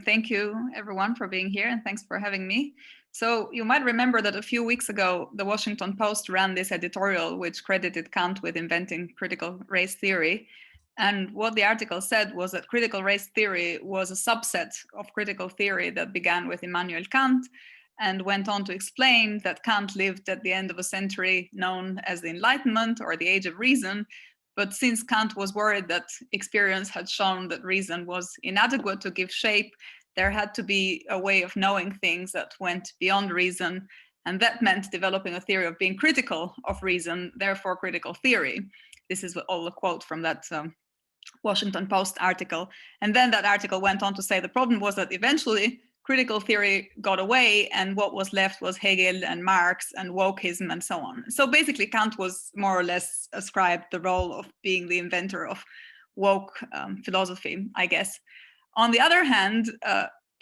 Thank you, everyone, for being here, and thanks for having me. So you might remember that a few weeks ago, the Washington Post ran this editorial which credited Kant with inventing critical race theory. And what the article said was that critical race theory was a subset of critical theory that began with Immanuel Kant and went on to explain that Kant lived at the end of a century known as the Enlightenment or the Age of Reason. But since Kant was worried that experience had shown that reason was inadequate to give shape, there had to be a way of knowing things that went beyond reason. And that meant developing a theory of being critical of reason, therefore critical theory. This is all a quote from that Washington Post article. And then that article went on to say the problem was that eventually critical theory got away, and what was left was Hegel and Marx and wokeism and so on. So basically, Kant was more or less ascribed the role of being the inventor of woke philosophy, I guess. On the other hand,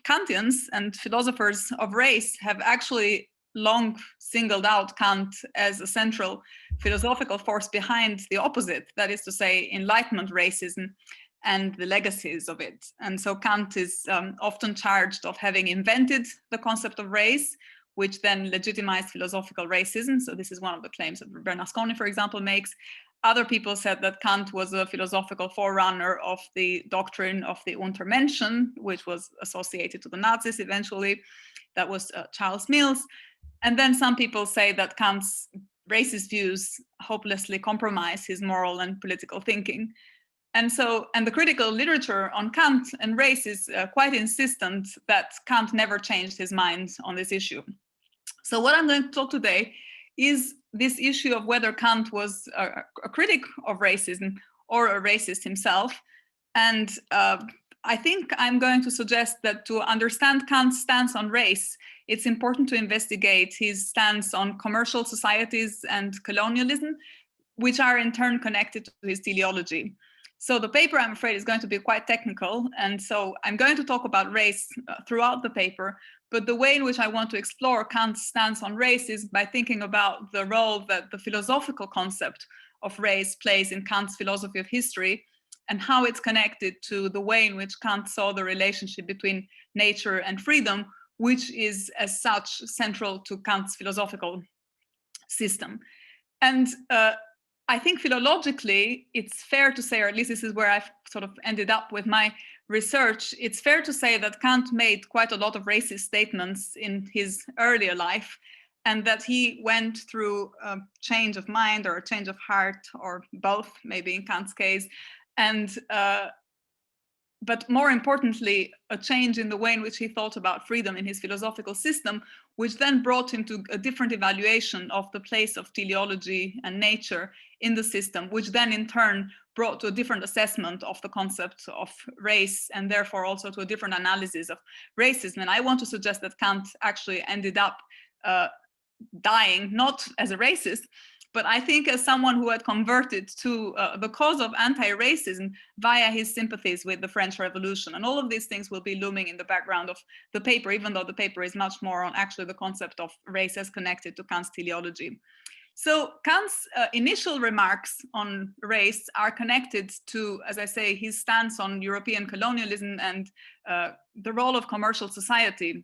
Kantians and philosophers of race have actually long singled out Kant as a central philosophical force behind the opposite, that is to say, Enlightenment racism and the legacies of it. And so Kant is often charged of having invented the concept of race, which then legitimized philosophical racism. So this is one of the claims that Bernasconi, for example, makes. Other people said that Kant was a philosophical forerunner of the doctrine of the Untermenschen, which was associated to the Nazis eventually. That was Charles Mills. And then some people say that Kant's racist views hopelessly compromise his moral and political thinking. And the critical literature on Kant and race is quite insistent that Kant never changed his mind on this issue. So what I'm going to talk today is this issue of whether Kant was a critic of racism or a racist himself. And I think I'm going to suggest that to understand Kant's stance on race, it's important to investigate his stance on commercial societies and colonialism, which are in turn connected to his teleology. So the paper, I'm afraid, is going to be quite technical. And so I'm going to talk about race throughout the paper. But the way in which I want to explore Kant's stance on race is by thinking about the role that the philosophical concept of race plays in Kant's philosophy of history, and how it's connected to the way in which Kant saw the relationship between nature and freedom, which is as such central to Kant's philosophical system. And I think philologically, it's fair to say, or at least this is where I've sort of ended up with my research, it's fair to say that Kant made quite a lot of racist statements in his earlier life, and that he went through a change of mind or a change of heart, or both, maybe in Kant's case, and but more importantly, a change in the way in which he thought about freedom in his philosophical system, which then brought him to a different evaluation of the place of teleology and nature in the system, which then in turn brought to a different assessment of the concept of race, and therefore also to a different analysis of racism. And I want to suggest that Kant actually ended up dying not as a racist, but I think as someone who had converted to the cause of anti-racism via his sympathies with the French Revolution. And all of these things will be looming in the background of the paper, even though the paper is much more on actually the concept of race as connected to Kant's teleology. So Kant's initial remarks on race are connected to, as I say, his stance on European colonialism and the role of commercial society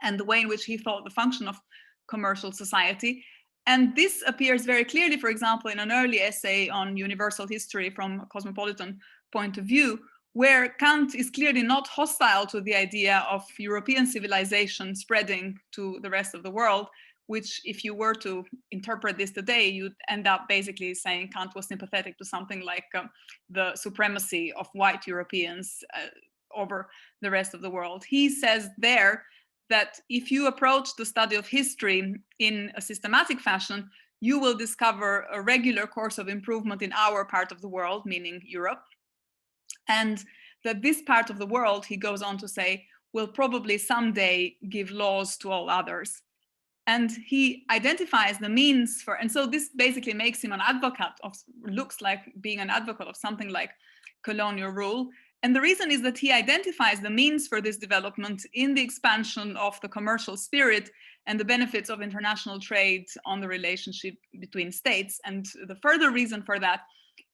and the way in which he thought the function of commercial society. And this appears very clearly, for example, in an early essay on universal history from a cosmopolitan point of view, where Kant is clearly not hostile to the idea of European civilization spreading to the rest of the world, which if you were to interpret this today, you'd end up basically saying Kant was sympathetic to something like the supremacy of white Europeans over the rest of the world. He says there that if you approach the study of history in a systematic fashion, you will discover a regular course of improvement in our part of the world, meaning Europe. And that this part of the world, he goes on to say, will probably someday give laws to all others. And he identifies the means for, and so this basically makes him an advocate of, looks like being an advocate of something like colonial rule. And the reason is that he identifies the means for this development in the expansion of the commercial spirit and the benefits of international trade on the relationship between states. And the further reason for that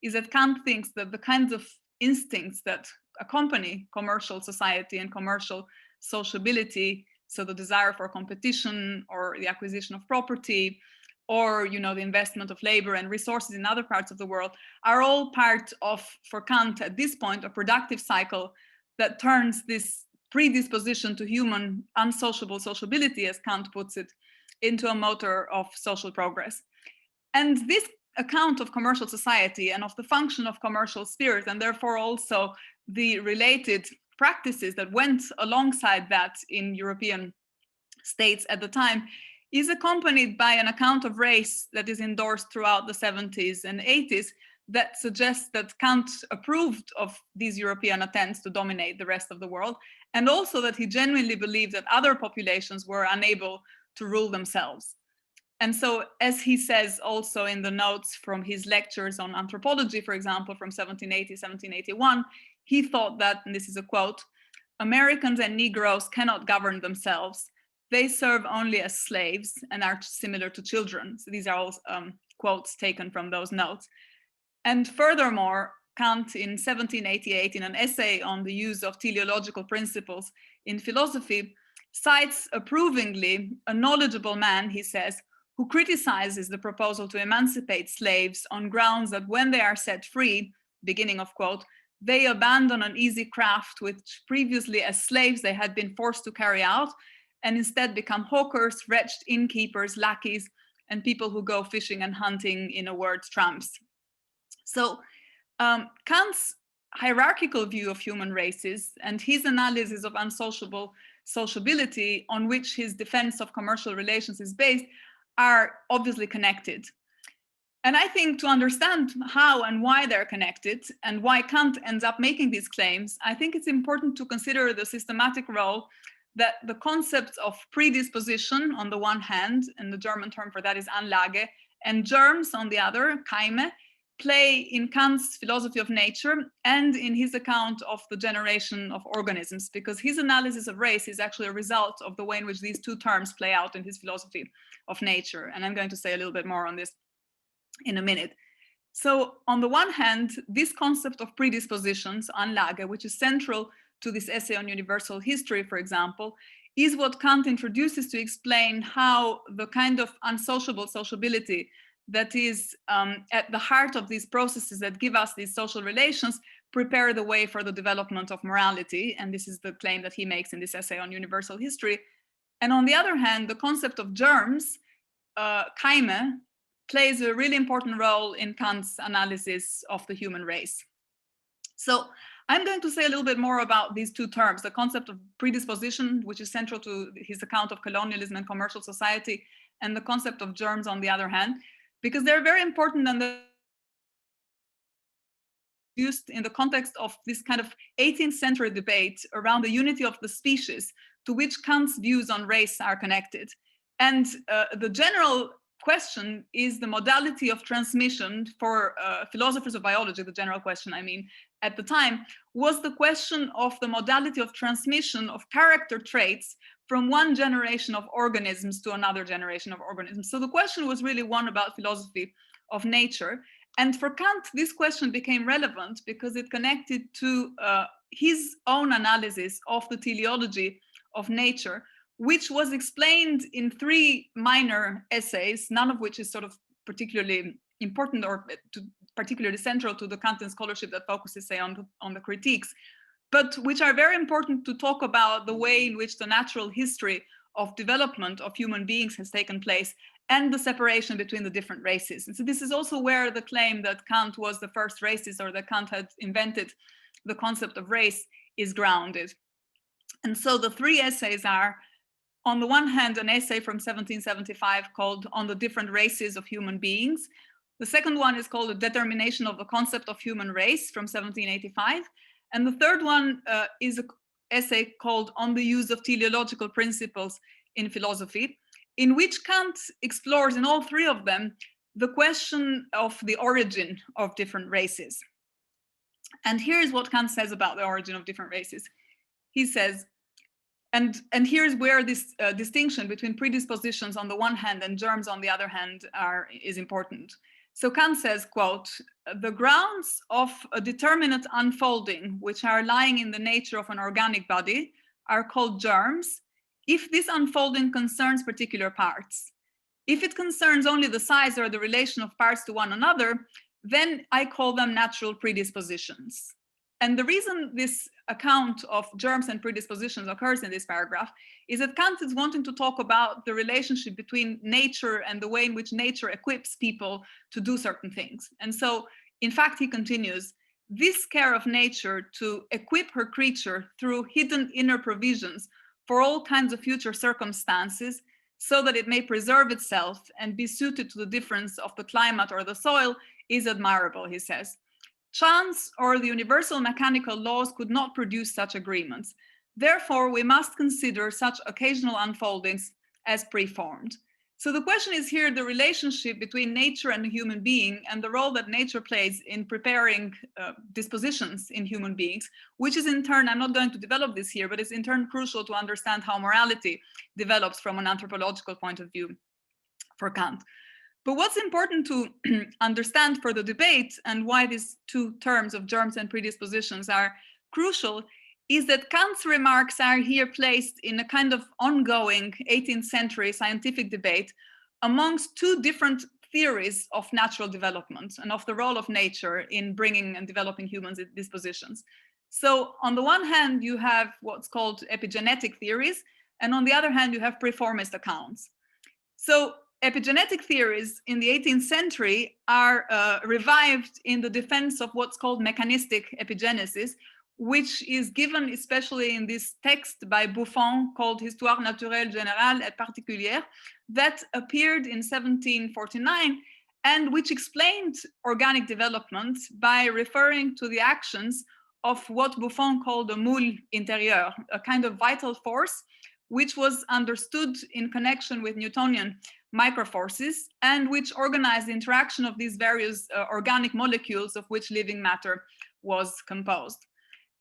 is that Kant thinks that the kinds of instincts that accompany commercial society and commercial sociability. So the desire for competition or the acquisition of property, or the investment of labor and resources in other parts of the world, are all part of, for Kant at this point, a productive cycle that turns this predisposition to human unsociable sociability, as Kant puts it, into a motor of social progress. And this account of commercial society and of the function of commercial spirit, and therefore also the related practices that went alongside that in European states at the time, is accompanied by an account of race that is endorsed throughout the 70s and 80s that suggests that Kant approved of these European attempts to dominate the rest of the world, and also that he genuinely believed that other populations were unable to rule themselves. And so, as he says also in the notes from his lectures on anthropology, for example, from 1780, 1781, he thought that, and this is a quote, "Americans and Negroes cannot govern themselves. They serve only as slaves and are similar to children." So these are all quotes taken from those notes. And furthermore, Kant in 1788, in an essay on the use of teleological principles in philosophy, cites approvingly a knowledgeable man, he says, who criticizes the proposal to emancipate slaves on grounds that when they are set free, beginning of quote, they abandon an easy craft which previously as slaves they had been forced to carry out, and instead become hawkers, wretched innkeepers, lackeys, and people who go fishing and hunting, in a word, tramps. So Kant's hierarchical view of human races and his analysis of unsociable sociability, on which his defense of commercial relations is based, are obviously connected. And I think to understand how and why they're connected and why Kant ends up making these claims, I think it's important to consider the systematic role that the concepts of predisposition on the one hand, and the German term for that is Anlage, and germs on the other, Keime, play in Kant's philosophy of nature and in his account of the generation of organisms, because his analysis of race is actually a result of the way in which these two terms play out in his philosophy of nature. And I'm going to say a little bit more on this in a minute. So on the one hand, this concept of predispositions, Anlage, which is central to this essay on universal history, for example, is what Kant introduces to explain how the kind of unsociable sociability that is at the heart of these processes that give us these social relations prepare the way for the development of morality. And this is the claim that he makes in this essay on universal history. And on the other hand, the concept of germs, Keime, plays a really important role in Kant's analysis of the human race. So I'm going to say a little bit more about these two terms, the concept of predisposition, which is central to his account of colonialism and commercial society, and the concept of germs on the other hand, because they're very important and they're used in the context of this kind of 18th century debate around the unity of the species, to which Kant's views on race are connected. And the general question is the modality of transmission for philosophers of biology. The general question, I mean, at the time, was the question of the modality of transmission of character traits from one generation of organisms to another generation of organisms. So the question was really one about philosophy of nature. And for Kant, this question became relevant because it connected to his own analysis of the teleology of nature, which was explained in three minor essays, none of which is sort of particularly important or particularly central to the Kantian scholarship that focuses, say, on the critiques, but which are very important to talk about the way in which the natural history of development of human beings has taken place and the separation between the different races. And so this is also where the claim that Kant was the first racist, or that Kant had invented the concept of race, is grounded. And so the three essays are, on the one hand, an essay from 1775 called On the Different Races of Human Beings. The second one is called A Determination of the Concept of Human Race from 1785. And the third one is an essay called On the Use of Teleological Principles in Philosophy, in which Kant explores in all three of them the question of the origin of different races. And here's what Kant says about the origin of different races. He says, and here's where this distinction between predispositions on the one hand and germs on the other hand is important. So Kant says, quote, "The grounds of a determinate unfolding, which are lying in the nature of an organic body, are called germs, if this unfolding concerns particular parts. If it concerns only the size or the relation of parts to one another, then I call them natural predispositions." And the reason this account of germs and predispositions occurs in this paragraph is that Kant is wanting to talk about the relationship between nature and the way in which nature equips people to do certain things. And so, in fact, he continues, "This care of nature to equip her creature through hidden inner provisions for all kinds of future circumstances, so that it may preserve itself and be suited to the difference of the climate or the soil, is admirable," he says. "Chance or the universal mechanical laws could not produce such agreements. Therefore, we must consider such occasional unfoldings as preformed." So the question is here the relationship between nature and the human being, and the role that nature plays in preparing dispositions in human beings, which is in turn, I'm not going to develop this here, but it's in turn crucial to understand how morality develops from an anthropological point of view for Kant. But what's important to understand for the debate, and why these two terms of germs and predispositions are crucial, is that Kant's remarks are here placed in a kind of ongoing 18th century scientific debate amongst two different theories of natural development and of the role of nature in bringing and developing human dispositions. So on the one hand, you have what's called epigenetic theories, and on the other hand, you have preformist accounts. So epigenetic theories in the 18th century are revived in the defense of what's called mechanistic epigenesis, which is given especially in this text by Buffon called Histoire naturelle générale et particulière, that appeared in 1749, and which explained organic development by referring to the actions of what Buffon called a moule intérieur, a kind of vital force, which was understood in connection with Newtonian microforces, and which organized the interaction of these various organic molecules of which living matter was composed.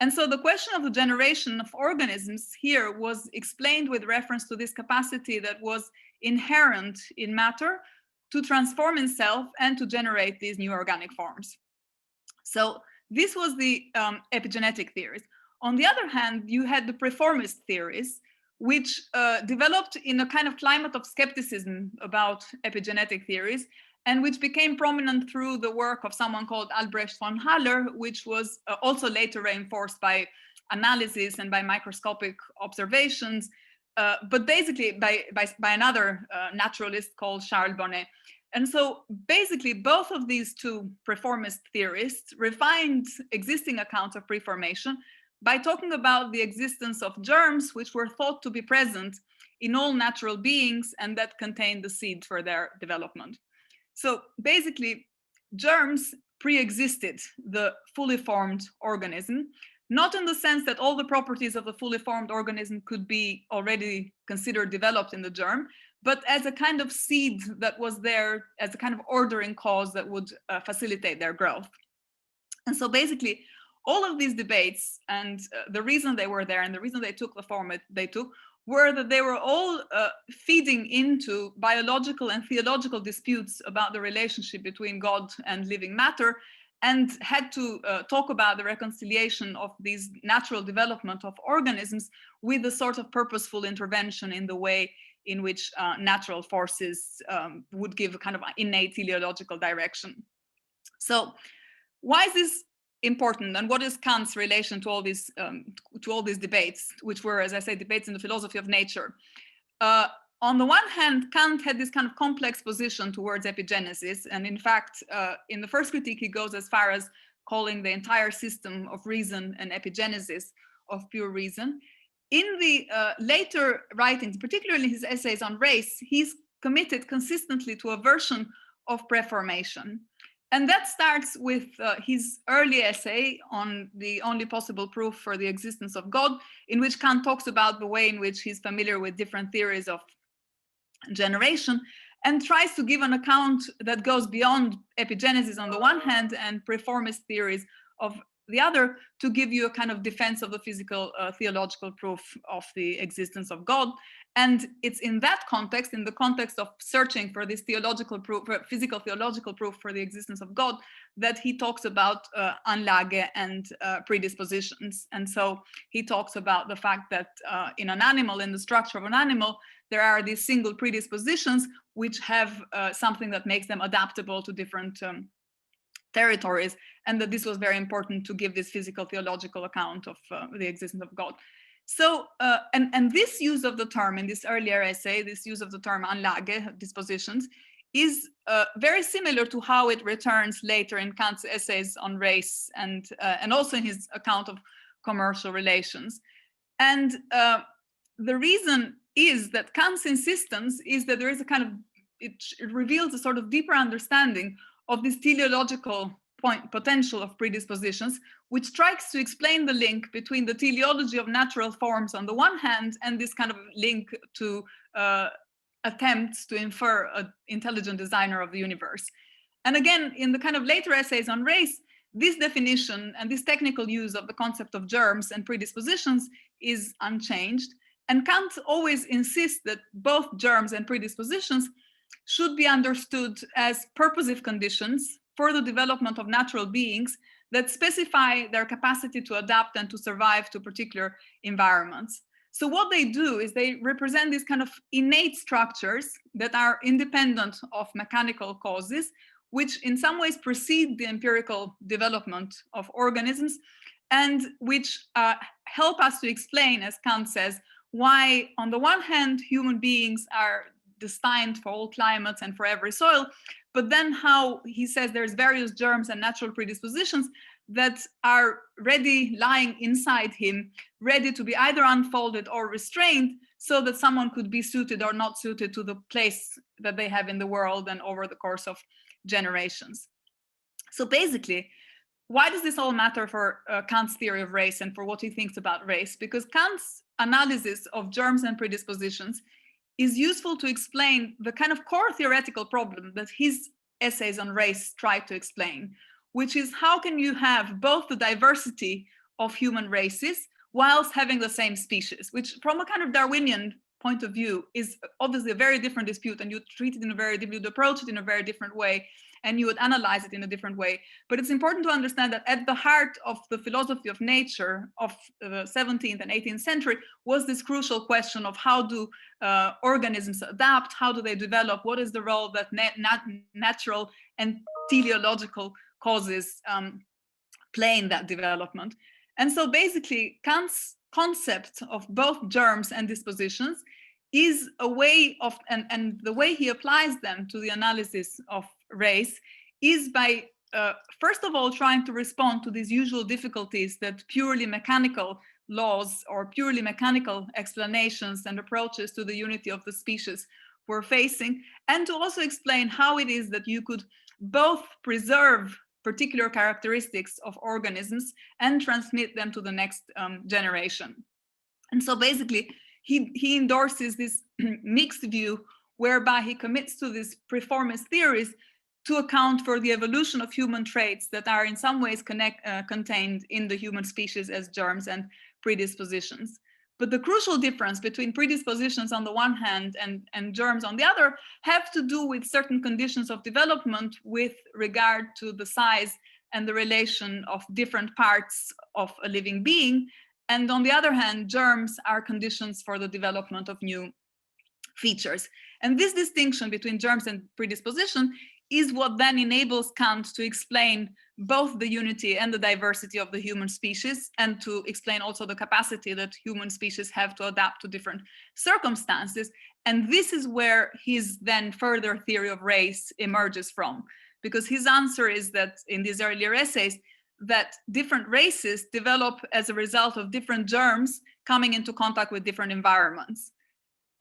And so the question of the generation of organisms here was explained with reference to this capacity that was inherent in matter to transform itself and to generate these new organic forms. So this was the epigenetic theories. On the other hand, you had the preformist theories, which developed in a kind of climate of skepticism about epigenetic theories, and which became prominent through the work of someone called Albrecht von Haller, which was also later reinforced by analysis and by microscopic observations, but basically by another naturalist called Charles Bonnet. And so basically both of these two preformist theorists refined existing accounts of preformation by talking about the existence of germs, which were thought to be present in all natural beings and that contained the seed for their development. So basically, germs pre-existed the fully formed organism, not in the sense that all the properties of the fully formed organism could be already considered developed in the germ, but as a kind of seed that was there as a kind of ordering cause that would facilitate their growth. And so basically, all of these debates and the reason they were there and the reason they took the form they took were that they were all feeding into biological and theological disputes about the relationship between God and living matter, and had to talk about the reconciliation of these natural development of organisms with a sort of purposeful intervention in the way in which natural forces would give a kind of innate teleological direction. So why is this important, and what is Kant's relation to all these debates, which were, as I say, debates in the philosophy of nature? On the one hand, Kant had this kind of complex position towards epigenesis, and in fact, in the first critique, he goes as far as calling the entire system of reason an epigenesis of pure reason. In the later writings, particularly his essays on race, he's committed consistently to a version of preformation. And that starts with his early essay on the only possible proof for the existence of God, in which Kant talks about the way in which he's familiar with different theories of generation, and tries to give an account that goes beyond epigenesis on the one hand and preformist theories of the other, to give you a kind of defense of the physical theological proof of the existence of God. And it's in that context, in the context of searching for this theological proof, physical theological proof for the existence of God, that he talks about Anlage and predispositions. And so he talks about the fact that in an animal, in the structure of an animal, there are these single predispositions which have something that makes them adaptable to different territories, and that this was very important to give this physical theological account of the existence of God. So, and this use of the term in this earlier essay, this use of the term Anlage, dispositions, is very similar to how it returns later in Kant's essays on race and also in his account of commercial relations. And the reason is that Kant's insistence is that there is a kind of, it reveals a sort of deeper understanding of this teleological potential of predispositions, which tries to explain the link between the teleology of natural forms on the one hand and this kind of link to attempts to infer an intelligent designer of the universe. And again, in the kind of later essays on race, this definition and this technical use of the concept of germs and predispositions is unchanged. And Kant always insists that both germs and predispositions should be understood as purposive conditions for the development of natural beings that specify their capacity to adapt and to survive to particular environments. So what they do is they represent these kind of innate structures that are independent of mechanical causes, which in some ways precede the empirical development of organisms, and which help us to explain, as Kant says, why on the one hand human beings are destined for all climates and for every soil, but then how he says there's various germs and natural predispositions that are ready, lying inside him, ready to be either unfolded or restrained so that someone could be suited or not suited to the place that they have in the world and over the course of generations. So basically, why does this all matter for Kant's theory of race and for what he thinks about race? Because Kant's analysis of germs and predispositions is useful to explain the kind of core theoretical problem that his essays on race try to explain, which is how can you have both the diversity of human races whilst having the same species, which from a kind of Darwinian point of view is obviously a very different dispute, and you treat it in a very different, you'd approach it in a very different way, and you would analyze it in a different way. But it's important to understand that at the heart of the philosophy of nature of the 17th and 18th century was this crucial question of how do organisms adapt, how do they develop, what is the role that natural and teleological causes play in that development. And so basically Kant's concept of both germs and dispositions is a way of, and the way he applies them to the analysis of race is by, first of all, trying to respond to these usual difficulties that purely mechanical laws or purely mechanical explanations and approaches to the unity of the species were facing, and to also explain how it is that you could both preserve particular characteristics of organisms and transmit them to the next generation. And so basically, he endorses this mixed view whereby he commits to these preformist theories to account for the evolution of human traits that are in some ways contained in the human species as germs and predispositions. But the crucial difference between predispositions on the one hand and germs on the other have to do with certain conditions of development with regard to the size and the relation of different parts of a living being. And on the other hand, germs are conditions for the development of new features. And this distinction between germs and predisposition is what then enables Kant to explain both the unity and the diversity of the human species, and to explain also the capacity that human species have to adapt to different circumstances. And this is where his then further theory of race emerges from, because his answer is that in these earlier essays, that different races develop as a result of different germs coming into contact with different environments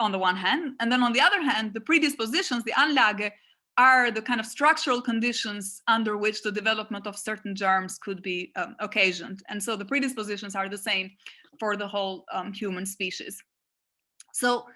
on the one hand, and then on the other hand, the predispositions, the Anlage, are the kind of structural conditions under which the development of certain germs could be occasioned. And so the predispositions are the same for the whole human species. So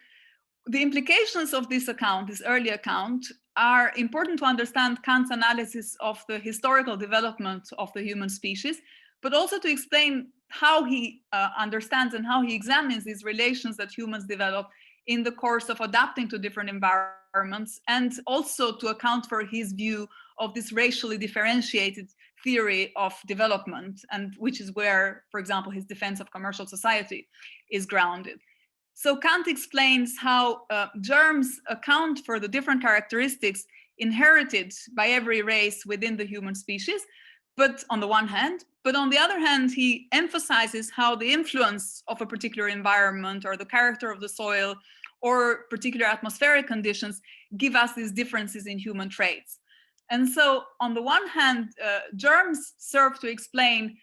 the implications of this account, this early account, are important to understand Kant's analysis of the historical development of the human species, but also to explain how he understands and how he examines these relations that humans develop in the course of adapting to different environments, and also to account for his view of this racially differentiated theory of development, and which is where, for example, his defense of commercial society is grounded. So Kant explains how germs account for the different characteristics inherited by every race within the human species, but on the one hand, but on the other hand, he emphasizes how the influence of a particular environment or the character of the soil or particular atmospheric conditions give us these differences in human traits. And so on the one hand, germs serve to explain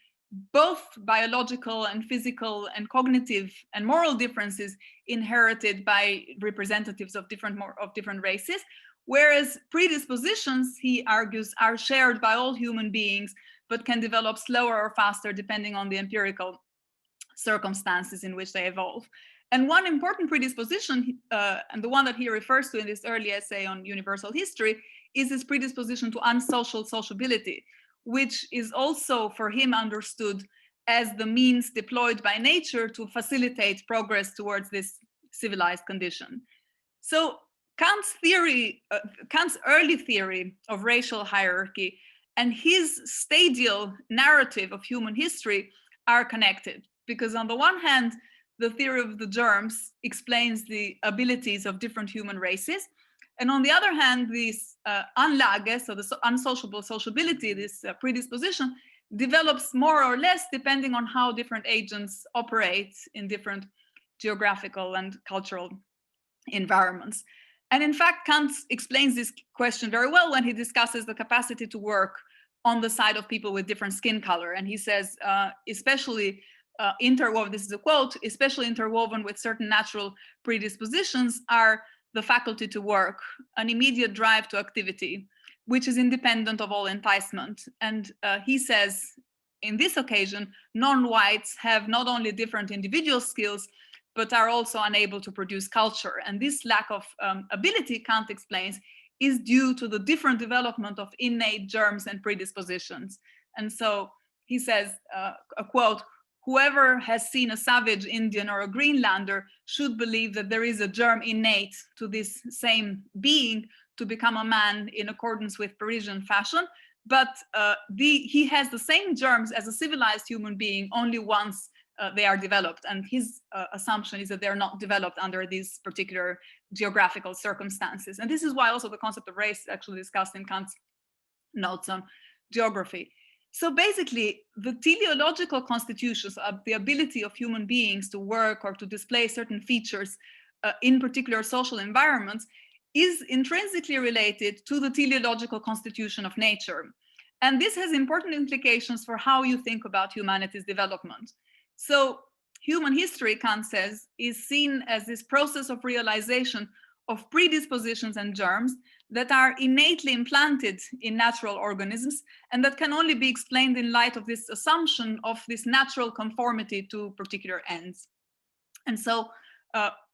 both biological and physical and cognitive and moral differences inherited by representatives of different races, whereas predispositions, he argues, are shared by all human beings, but can develop slower or faster depending on the empirical circumstances in which they evolve. And one important predisposition, and the one that he refers to in this early essay on universal history, is this predisposition to unsocial sociability, which is also for him understood as the means deployed by nature to facilitate progress towards this civilized condition. So Kant's theory, Kant's early theory of racial hierarchy and his stadial narrative of human history are connected, because on the one hand, the theory of the germs explains the abilities of different human races, and on the other hand, this Anlage, so the unsociable sociability, this predisposition, develops more or less depending on how different agents operate in different geographical and cultural environments. And in fact, Kant explains this question very well when he discusses the capacity to work on the side of people with different skin color. And he says, especially interwoven, this is a quote, especially interwoven with certain natural predispositions are the faculty to work, an immediate drive to activity, which is independent of all enticement. And he says, in this occasion, non-whites have not only different individual skills, but are also unable to produce culture. And this lack of ability, Kant explains, is due to the different development of innate germs and predispositions. And so he says, a quote, "Whoever has seen a savage Indian or a Greenlander should believe that there is a germ innate to this same being to become a man in accordance with Parisian fashion, but he has the same germs as a civilized human being only once they are developed." And his assumption is that they're not developed under these particular geographical circumstances. And this is why also the concept of race is actually discussed in Kant's notes on geography. So basically, the teleological constitutions of the ability of human beings to work or to display certain features in particular social environments is intrinsically related to the teleological constitution of nature. And this has important implications for how you think about humanity's development. So human history, Kant says, is seen as this process of realization of predispositions and germs that are innately implanted in natural organisms and that can only be explained in light of this assumption of this natural conformity to particular ends. And so,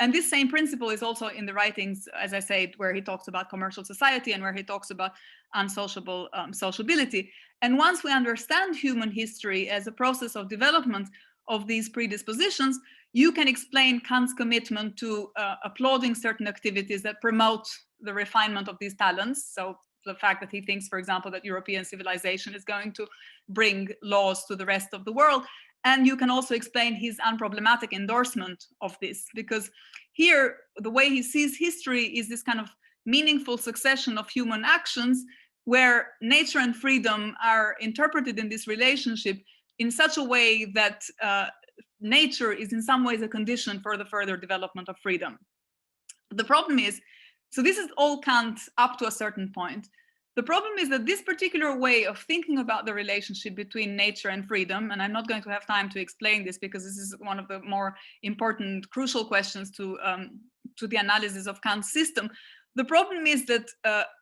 and this same principle is also in the writings, as I said, where he talks about commercial society and where he talks about unsociable sociability. And once we understand human history as a process of development of these predispositions, you can explain Kant's commitment to applauding certain activities that promote the refinement of these talents. So the fact that he thinks, for example, that European civilization is going to bring laws to the rest of the world. And you can also explain his unproblematic endorsement of this, because here, the way he sees history is this kind of meaningful succession of human actions where nature and freedom are interpreted in this relationship in such a way that nature is in some ways a condition for the further development of freedom. The problem is, so this is all Kant up to a certain point. The problem is that this particular way of thinking about the relationship between nature and freedom, and I'm not going to have time to explain this because this is one of the more important, crucial questions to the analysis of Kant's system. The problem is that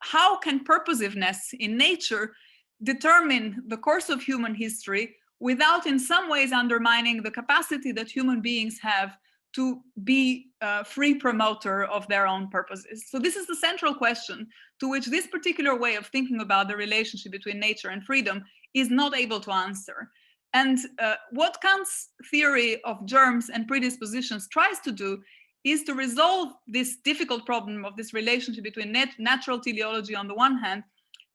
how can purposiveness in nature determine the course of human history without in some ways undermining the capacity that human beings have to be a free promoter of their own purposes? So this is the central question to which this particular way of thinking about the relationship between nature and freedom is not able to answer. And what Kant's theory of germs and predispositions tries to do is to resolve this difficult problem of this relationship between natural teleology on the one hand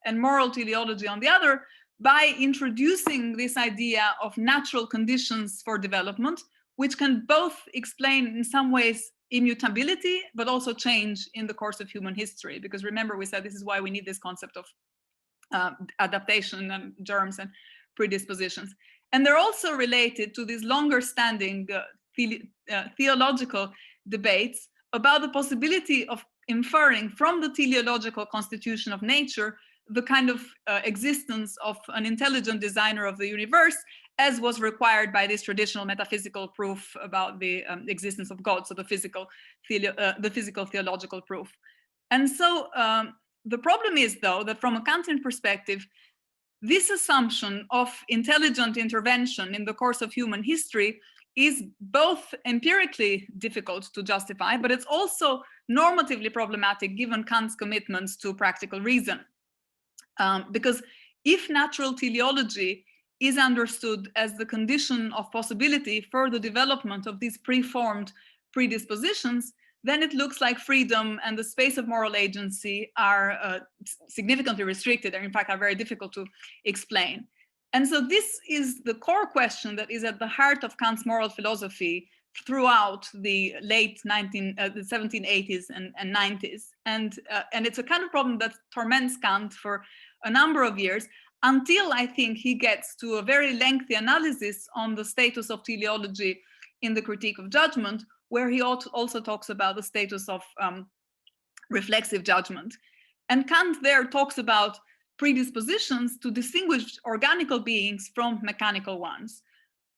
and moral teleology on the other, by introducing this idea of natural conditions for development, which can both explain in some ways immutability, but also change in the course of human history. Because remember, we said this is why we need this concept of adaptation and germs and predispositions. And they're also related to these longer standing theological debates about the possibility of inferring from the teleological constitution of nature the kind of existence of an intelligent designer of the universe, as was required by this traditional metaphysical proof about the existence of God, so the physical theological proof. And so the problem is, though, that from a Kantian perspective, this assumption of intelligent intervention in the course of human history is both empirically difficult to justify, but it's also normatively problematic given Kant's commitments to practical reason. Because if natural teleology is understood as the condition of possibility for the development of these preformed predispositions, then it looks like freedom and the space of moral agency are significantly restricted, and in fact are very difficult to explain. And so this is the core question that is at the heart of Kant's moral philosophy throughout the late 1780s and 90s. And it's a kind of problem that torments Kant for a number of years, until I think he gets to a very lengthy analysis on the status of teleology in the Critique of Judgment, where he also talks about the status of reflexive judgment. And Kant there talks about predispositions to distinguish organical beings from mechanical ones.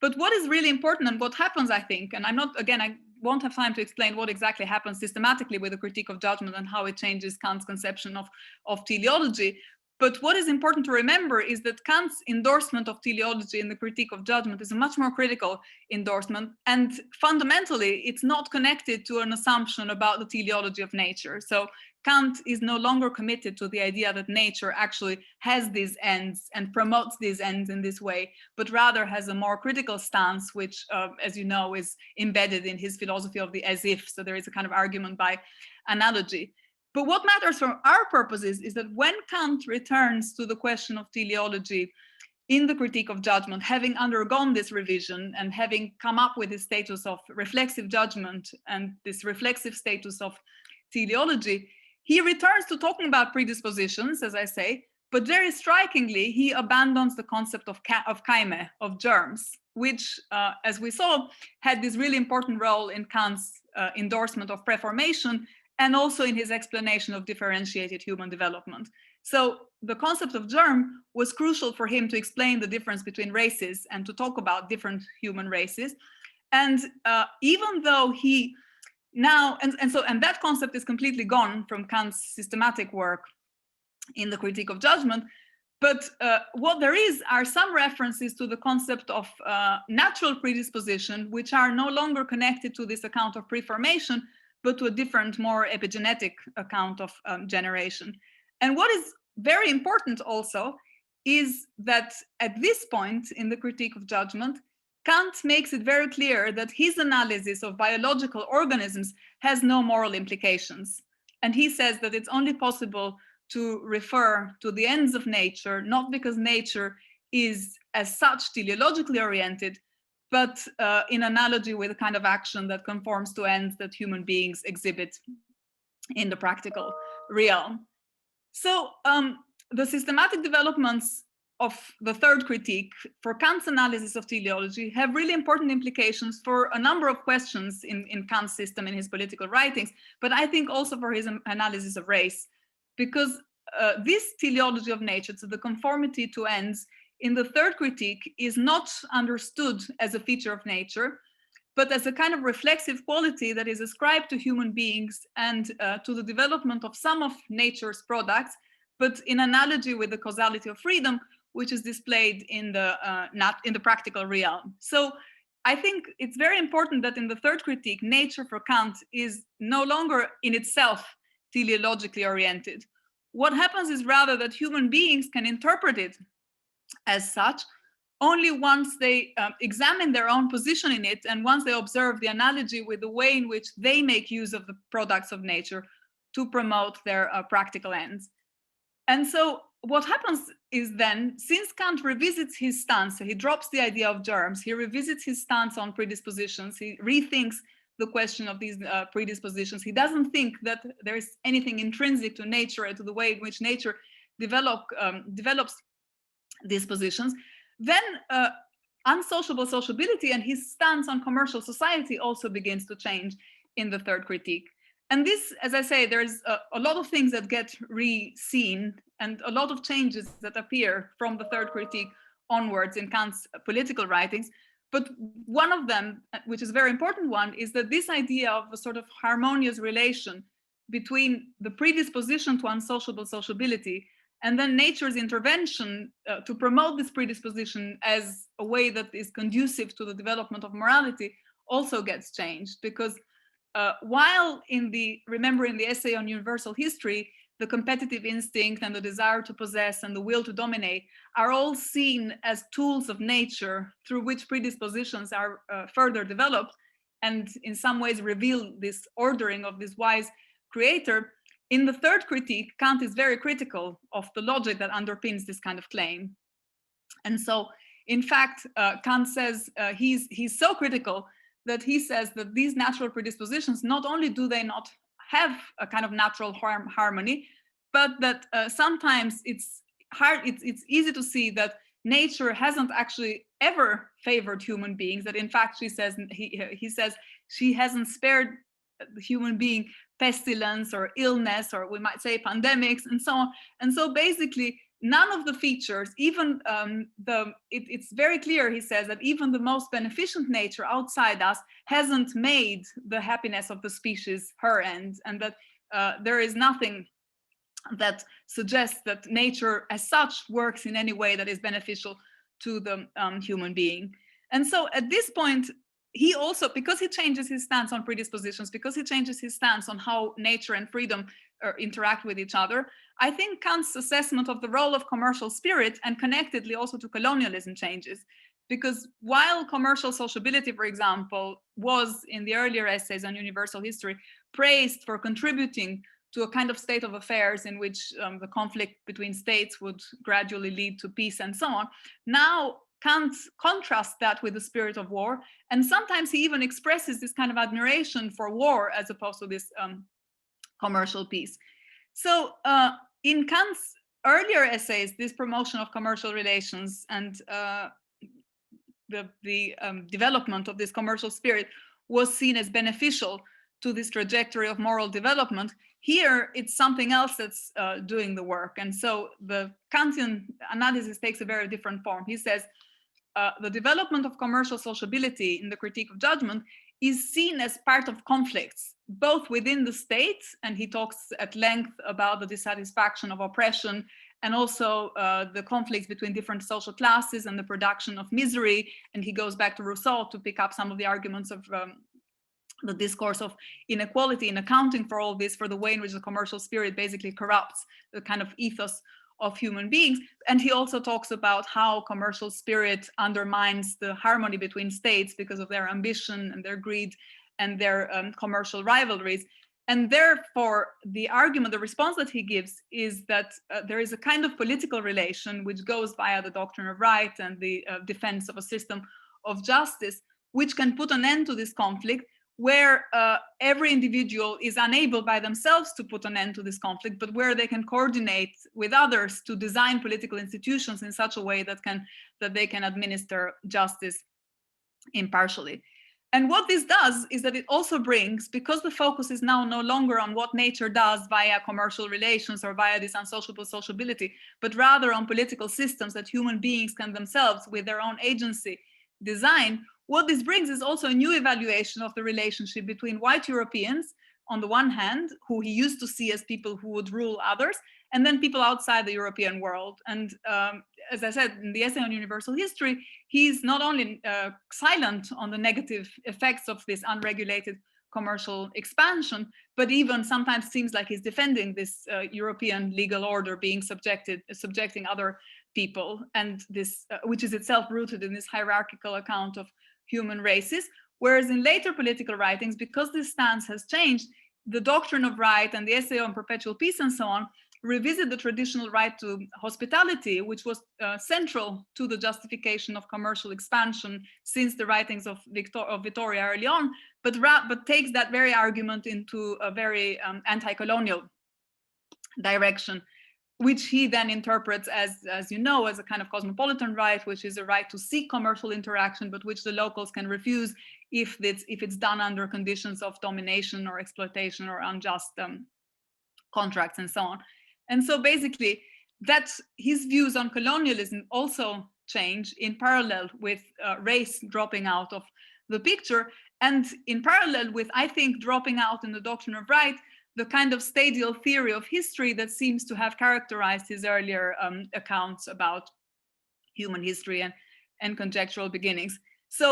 But what is really important and what happens, I think, and I won't have time to explain what exactly happens systematically with the Critique of Judgment and how it changes Kant's conception of teleology. But what is important to remember is that Kant's endorsement of teleology in the Critique of Judgment is a much more critical endorsement. And fundamentally, it's not connected to an assumption about the teleology of nature. So Kant is no longer committed to the idea that nature actually has these ends and promotes these ends in this way, but rather has a more critical stance, which, as you know, is embedded in his philosophy of the as if. So there is a kind of argument by analogy. But what matters for our purposes is that when Kant returns to the question of teleology in the Critique of Judgment, having undergone this revision and having come up with this status of reflexive judgment and this reflexive status of teleology, he returns to talking about predispositions, as I say, but very strikingly, he abandons the concept of kaime, of germs, which, as we saw, had this really important role in Kant's endorsement of preformation, and also in his explanation of differentiated human development. So the concept of germ was crucial for him to explain the difference between races and to talk about different human races. And even though he now, and that concept is completely gone from Kant's systematic work in the Critique of Judgment, but what there is are some references to the concept of natural predisposition, which are no longer connected to this account of preformation, but to a different, more epigenetic account of generation. And what is very important also is that at this point in the Critique of Judgment, Kant makes it very clear that his analysis of biological organisms has no moral implications. And he says that it's only possible to refer to the ends of nature, not because nature is as such teleologically oriented, but in analogy with a kind of action that conforms to ends that human beings exhibit in the practical realm. So the systematic developments of the third critique for Kant's analysis of teleology have really important implications for a number of questions in Kant's system, in his political writings, but I think also for his analysis of race, because this teleology of nature, so the conformity to ends, in the third critique is not understood as a feature of nature, but as a kind of reflexive quality that is ascribed to human beings and to the development of some of nature's products, but in analogy with the causality of freedom, which is displayed in the practical realm. So I think it's very important that in the third critique, nature for Kant is no longer in itself teleologically oriented. What happens is rather that human beings can interpret it as such, only once they examine their own position in it, and once they observe the analogy with the way in which they make use of the products of nature to promote their practical ends. And so what happens is then, since Kant revisits his stance, so he drops the idea of germs, he revisits his stance on predispositions, he rethinks the question of these predispositions. He doesn't think that there is anything intrinsic to nature and to the way in which nature develops dispositions. Then unsociable sociability and his stance on commercial society also begins to change in the third critique. And this, as I say, there's a lot of things that get re-seen and a lot of changes that appear from the third critique onwards in Kant's political writings. But one of them, which is a very important one, is that this idea of a sort of harmonious relation between the predisposition to unsociable sociability and then nature's intervention to promote this predisposition as a way that is conducive to the development of morality also gets changed. Because while remember in the essay on universal history, the competitive instinct and the desire to possess and the will to dominate are all seen as tools of nature through which predispositions are further developed and in some ways reveal this ordering of this wise creator. In the third critique, Kant is very critical of the logic that underpins this kind of claim. And so, in fact, Kant says he's so critical that he says that these natural predispositions, not only do they not have a kind of natural harmony, but that sometimes it's easy to see that nature hasn't actually ever favored human beings, that in fact he says she hasn't spared the human being pestilence or illness, or we might say pandemics and so on. And so basically none of the features, even it's very clear, he says, that even the most beneficent nature outside us hasn't made the happiness of the species her end, and that there is nothing that suggests that nature as such works in any way that is beneficial to the human being. And so at this point, he also, because he changes his stance on predispositions, because he changes his stance on how nature and freedom interact with each other, I think Kant's assessment of the role of commercial spirit, and connectedly also to colonialism, changes. Because while commercial sociability, for example, was in the earlier essays on universal history praised for contributing to a kind of state of affairs in which the conflict between states would gradually lead to peace and so on, now Kant contrasts that with the spirit of war, and sometimes he even expresses this kind of admiration for war as opposed to this commercial peace. So in Kant's earlier essays, this promotion of commercial relations and the development of this commercial spirit was seen as beneficial to this trajectory of moral development. Here, it's something else that's doing the work. And so the Kantian analysis takes a very different form. He says, the development of commercial sociability in the critique of judgment is seen as part of conflicts, both within the state, and he talks at length about the dissatisfaction of oppression, and also the conflicts between different social classes and the production of misery. And he goes back to Rousseau to pick up some of the arguments of the discourse of inequality in accounting for all this, for the way in which the commercial spirit basically corrupts the kind of ethos of human beings. And he also talks about how commercial spirit undermines the harmony between states because of their ambition and their greed and their commercial rivalries. And therefore, the argument, the response that he gives is that there is a kind of political relation which goes via the doctrine of right and the defense of a system of justice, which can put an end to this conflict, where every individual is unable by themselves to put an end to this conflict, but where they can coordinate with others to design political institutions in such a way that they can administer justice impartially. And what this does is that it also brings, because the focus is now no longer on what nature does via commercial relations or via this unsociable sociability, but rather on political systems that human beings can themselves, with their own agency, design. What this brings is also a new evaluation of the relationship between white Europeans, on the one hand, who he used to see as people who would rule others, and then people outside the European world. And as I said, in the essay on universal history, he's not only silent on the negative effects of this unregulated commercial expansion, but even sometimes seems like he's defending this European legal order being subjecting other people, and this, which is itself rooted in this hierarchical account of human races. Whereas in later political writings, because this stance has changed, the doctrine of right and the essay on perpetual peace and so on revisit the traditional right to hospitality, which was central to the justification of commercial expansion since the writings of Vittoria early on, but takes that very argument into a very anti-colonial direction, which he then interprets as you know, as a kind of cosmopolitan right, which is a right to seek commercial interaction, but which the locals can refuse if it's done under conditions of domination or exploitation or unjust contracts and so on. And so basically, that's his views on colonialism also change in parallel with race dropping out of the picture, and in parallel with, I think, dropping out in the doctrine of right, the kind of stadial theory of history that seems to have characterized his earlier accounts about human history and conjectural beginnings. So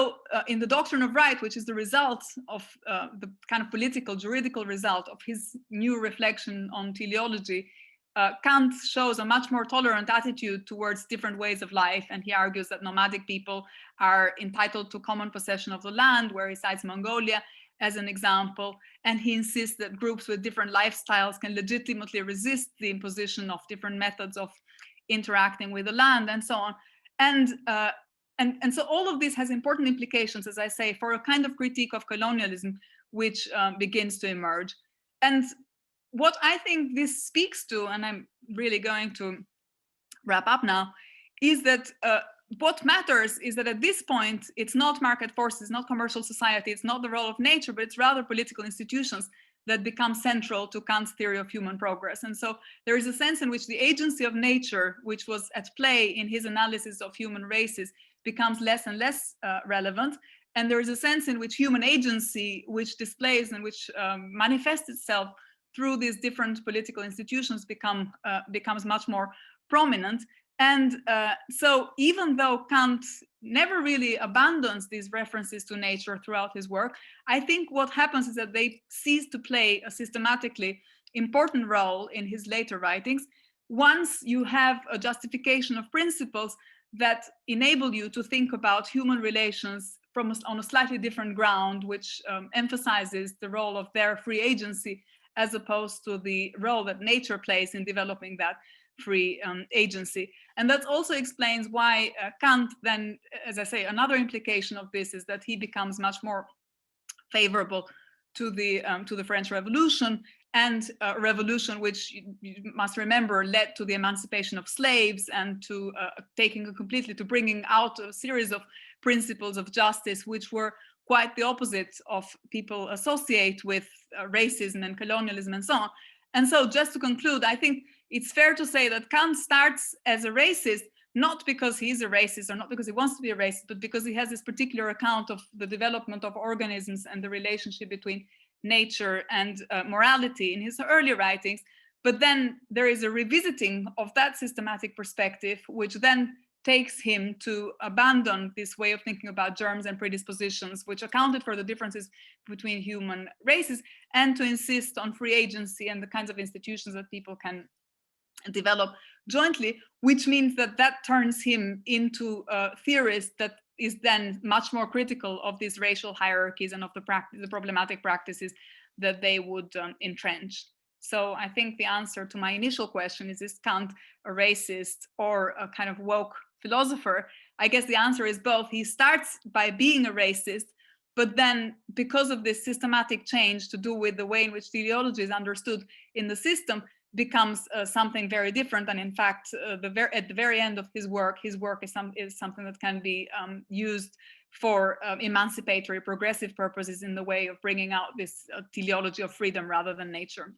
in the doctrine of right, which is the result of the kind of political, juridical result of his new reflection on teleology, Kant shows a much more tolerant attitude towards different ways of life, and he argues that nomadic people are entitled to common possession of the land, where he cites Mongolia as an example, and he insists that groups with different lifestyles can legitimately resist the imposition of different methods of interacting with the land and so on. And so all of this has important implications, as I say, for a kind of critique of colonialism, which begins to emerge. And what I think this speaks to, and I'm really going to wrap up now, is that what matters is that at this point, it's not market forces, it's not commercial society, it's not the role of nature, but it's rather political institutions that become central to Kant's theory of human progress. And so there is a sense in which the agency of nature, which was at play in his analysis of human races, becomes less and less relevant. And there is a sense in which human agency, which displays and which manifests itself through these different political institutions, becomes much more prominent. And so even though Kant never really abandons these references to nature throughout his work, I think what happens is that they cease to play a systematically important role in his later writings once you have a justification of principles that enable you to think about human relations on a slightly different ground, which emphasizes the role of their free agency as opposed to the role that nature plays in developing that free agency. And that also explains why Kant then, as I say, another implication of this is that he becomes much more favorable to the French Revolution, and a revolution which you must remember led to the emancipation of slaves and to to bringing out a series of principles of justice which were quite the opposite of people associate with racism and colonialism and so on. And so just to conclude, I think it's fair to say that Kant starts as a racist, not because he's a racist or not because he wants to be a racist, but because he has this particular account of the development of organisms and the relationship between nature and morality in his early writings. But then there is a revisiting of that systematic perspective, which then takes him to abandon this way of thinking about germs and predispositions, which accounted for the differences between human races, and to insist on free agency and the kinds of institutions that people can develop jointly, which means that turns him into a theorist that is then much more critical of these racial hierarchies and of the problematic practices that they would entrench. So I think the answer to my initial question is Kant a racist or a kind of woke philosopher? I guess the answer is both. He starts by being a racist, but then because of this systematic change to do with the way in which teleology is understood in the system, becomes something very different. And in fact, at the very end of his work is something that can be used for emancipatory progressive purposes in the way of bringing out this teleology of freedom rather than nature.